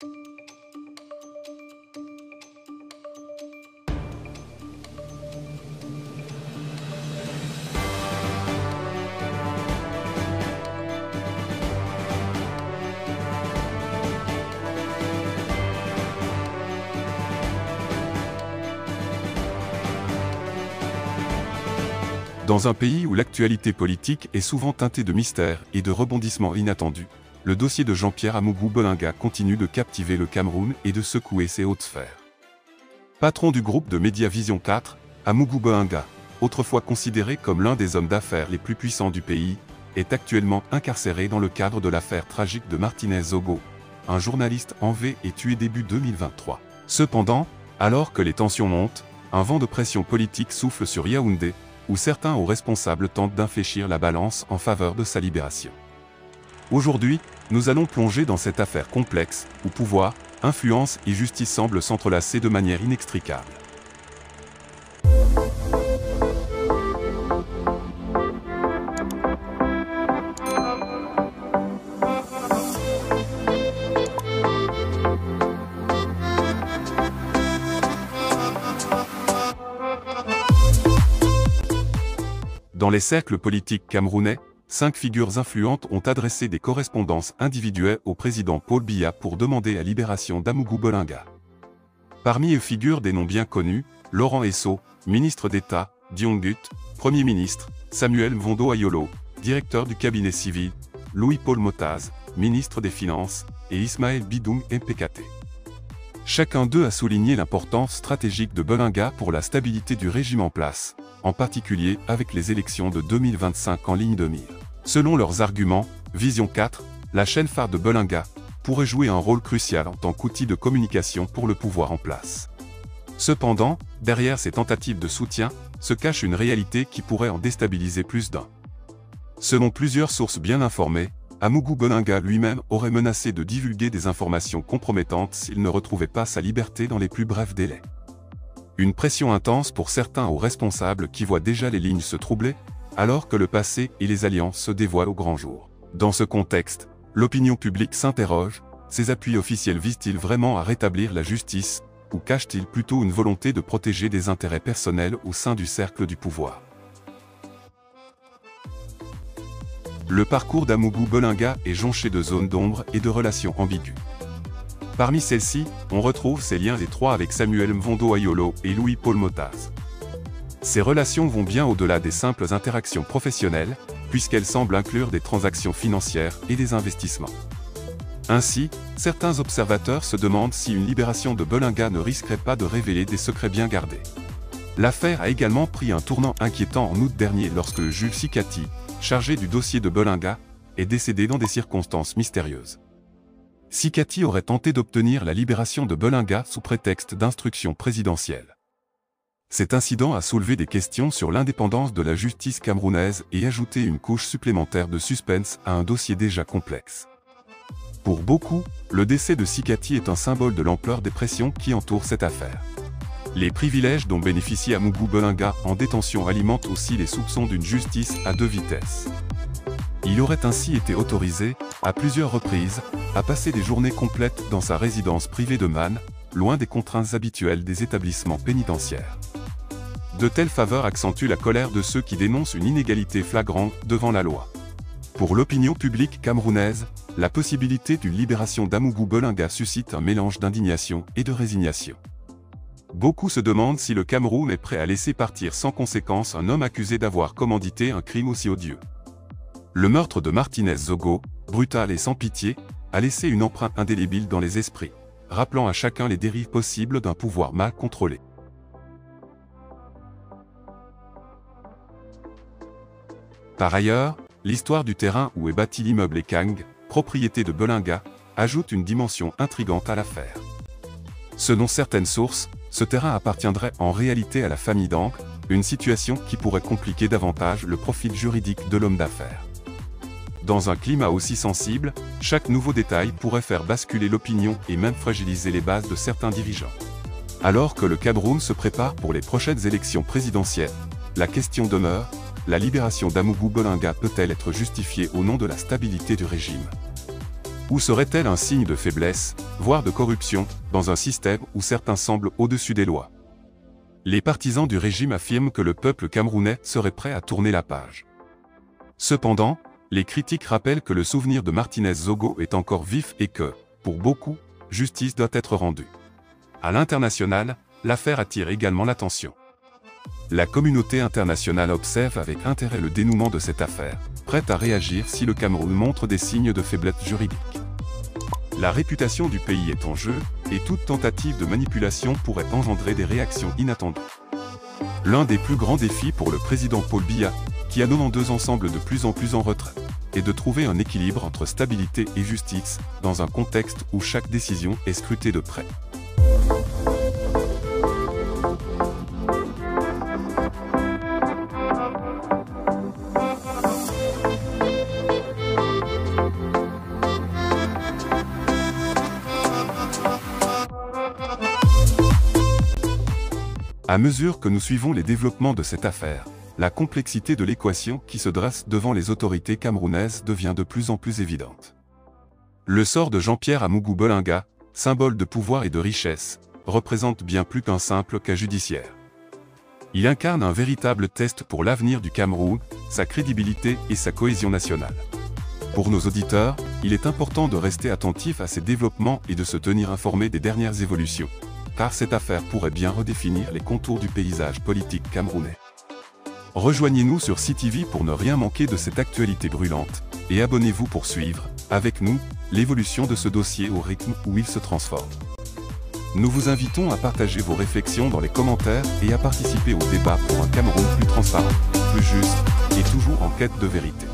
Dans un pays où l'actualité politique est souvent teintée de mystères et de rebondissements inattendus, le dossier de Jean-Pierre Amougou Bolinga continue de captiver le Cameroun et de secouer ses hautes sphères. Patron du groupe de médias Vision 4, Amougou Bolinga, autrefois considéré comme l'un des hommes d'affaires les plus puissants du pays, est actuellement incarcéré dans le cadre de l'affaire tragique de Martinez Zogo, un journaliste enlevé et tué début 2023. Cependant, alors que les tensions montent, un vent de pression politique souffle sur Yaoundé, où certains hauts responsables tentent d'infléchir la balance en faveur de sa libération. Aujourd'hui, nous allons plonger dans cette affaire complexe, où pouvoir, influence et justice semblent s'entrelacer de manière inextricable. Dans les cercles politiques camerounais, 5 figures influentes ont adressé des correspondances individuelles au président Paul Biya pour demander la libération d'Amougou Bolinga. Parmi eux figurent des noms bien connus, Laurent Esso, ministre d'État, Dion Gut, Premier ministre, Samuel Mvondo Ayolo, directeur du cabinet civil, Louis-Paul Motaz, ministre des Finances, et Ismaël Bidoum MPKT. Chacun d'eux a souligné l'importance stratégique de Bolinga pour la stabilité du régime en place, en particulier avec les élections de 2025 en ligne de mire. Selon leurs arguments, Vision 4, la chaîne phare de Bolinga, pourrait jouer un rôle crucial en tant qu'outil de communication pour le pouvoir en place. Cependant, derrière ces tentatives de soutien, se cache une réalité qui pourrait en déstabiliser plus d'un. Selon plusieurs sources bien informées, Amougou Bolinga lui-même aurait menacé de divulguer des informations compromettantes s'il ne retrouvait pas sa liberté dans les plus brefs délais. Une pression intense pour certains hauts responsables qui voient déjà les lignes se troubler, alors que le passé et les alliances se dévoilent au grand jour. Dans ce contexte, l'opinion publique s'interroge, ces appuis officiels visent-ils vraiment à rétablir la justice, ou cachent-ils plutôt une volonté de protéger des intérêts personnels au sein du cercle du pouvoir? Le parcours d'Amougou Bolinga est jonché de zones d'ombre et de relations ambiguës. Parmi celles-ci, on retrouve ses liens étroits avec Samuel Mvondo Ayolo et Louis-Paul Motaz. Ces relations vont bien au-delà des simples interactions professionnelles, puisqu'elles semblent inclure des transactions financières et des investissements. Ainsi, certains observateurs se demandent si une libération de Bolinga ne risquerait pas de révéler des secrets bien gardés. L'affaire a également pris un tournant inquiétant en août dernier lorsque le juge Sikati, chargé du dossier de Bolinga, est décédé dans des circonstances mystérieuses. Sikati aurait tenté d'obtenir la libération de Bolinga sous prétexte d'instruction présidentielle. Cet incident a soulevé des questions sur l'indépendance de la justice camerounaise et ajouté une couche supplémentaire de suspense à un dossier déjà complexe. Pour beaucoup, le décès de Sikati est un symbole de l'ampleur des pressions qui entourent cette affaire. Les privilèges dont bénéficie Amougou Bolinga en détention alimentent aussi les soupçons d'une justice à deux vitesses. Il aurait ainsi été autorisé, à plusieurs reprises, à passer des journées complètes dans sa résidence privée de Man, loin des contraintes habituelles des établissements pénitentiaires. De telles faveurs accentuent la colère de ceux qui dénoncent une inégalité flagrante devant la loi. Pour l'opinion publique camerounaise, la possibilité d'une libération d'Amougou Bolinga suscite un mélange d'indignation et de résignation. Beaucoup se demandent si le Cameroun est prêt à laisser partir sans conséquence un homme accusé d'avoir commandité un crime aussi odieux. Le meurtre de Martinez Zogo, brutal et sans pitié, a laissé une empreinte indélébile dans les esprits, rappelant à chacun les dérives possibles d'un pouvoir mal contrôlé. Par ailleurs, l'histoire du terrain où est bâti l'immeuble Ekang, propriété de Bolinga, ajoute une dimension intrigante à l'affaire. Selon certaines sources, ce terrain appartiendrait en réalité à la famille d'Ankh, une situation qui pourrait compliquer davantage le profil juridique de l'homme d'affaires. Dans un climat aussi sensible, chaque nouveau détail pourrait faire basculer l'opinion et même fragiliser les bases de certains dirigeants. Alors que le Cameroun se prépare pour les prochaines élections présidentielles, la question demeure, la libération d'Amougou Bolinga peut-elle être justifiée au nom de la stabilité du régime? Ou serait-elle un signe de faiblesse, voire de corruption, dans un système où certains semblent au-dessus des lois? Les partisans du régime affirment que le peuple camerounais serait prêt à tourner la page. Cependant, les critiques rappellent que le souvenir de Martinez Zogo est encore vif et que, pour beaucoup, justice doit être rendue. À l'international, l'affaire attire également l'attention. La communauté internationale observe avec intérêt le dénouement de cette affaire, prête à réagir si le Cameroun montre des signes de faiblesse juridique. La réputation du pays est en jeu, et toute tentative de manipulation pourrait engendrer des réactions inattendues. L'un des plus grands défis pour le président Paul Biya, qui à 92 ans semble de plus en plus en retrait, est de trouver un équilibre entre stabilité et justice, dans un contexte où chaque décision est scrutée de près. À mesure que nous suivons les développements de cette affaire, la complexité de l'équation qui se dresse devant les autorités camerounaises devient de plus en plus évidente. Le sort de Jean-Pierre Amougou Bolinga, symbole de pouvoir et de richesse, représente bien plus qu'un simple cas judiciaire. Il incarne un véritable test pour l'avenir du Cameroun, sa crédibilité et sa cohésion nationale. Pour nos auditeurs, il est important de rester attentif à ces développements et de se tenir informé des dernières évolutions, car cette affaire pourrait bien redéfinir les contours du paysage politique camerounais. Rejoignez-nous sur CTV pour ne rien manquer de cette actualité brûlante, et abonnez-vous pour suivre, avec nous, l'évolution de ce dossier au rythme où il se transforme. Nous vous invitons à partager vos réflexions dans les commentaires et à participer au débat pour un Cameroun plus transparent, plus juste, et toujours en quête de vérité.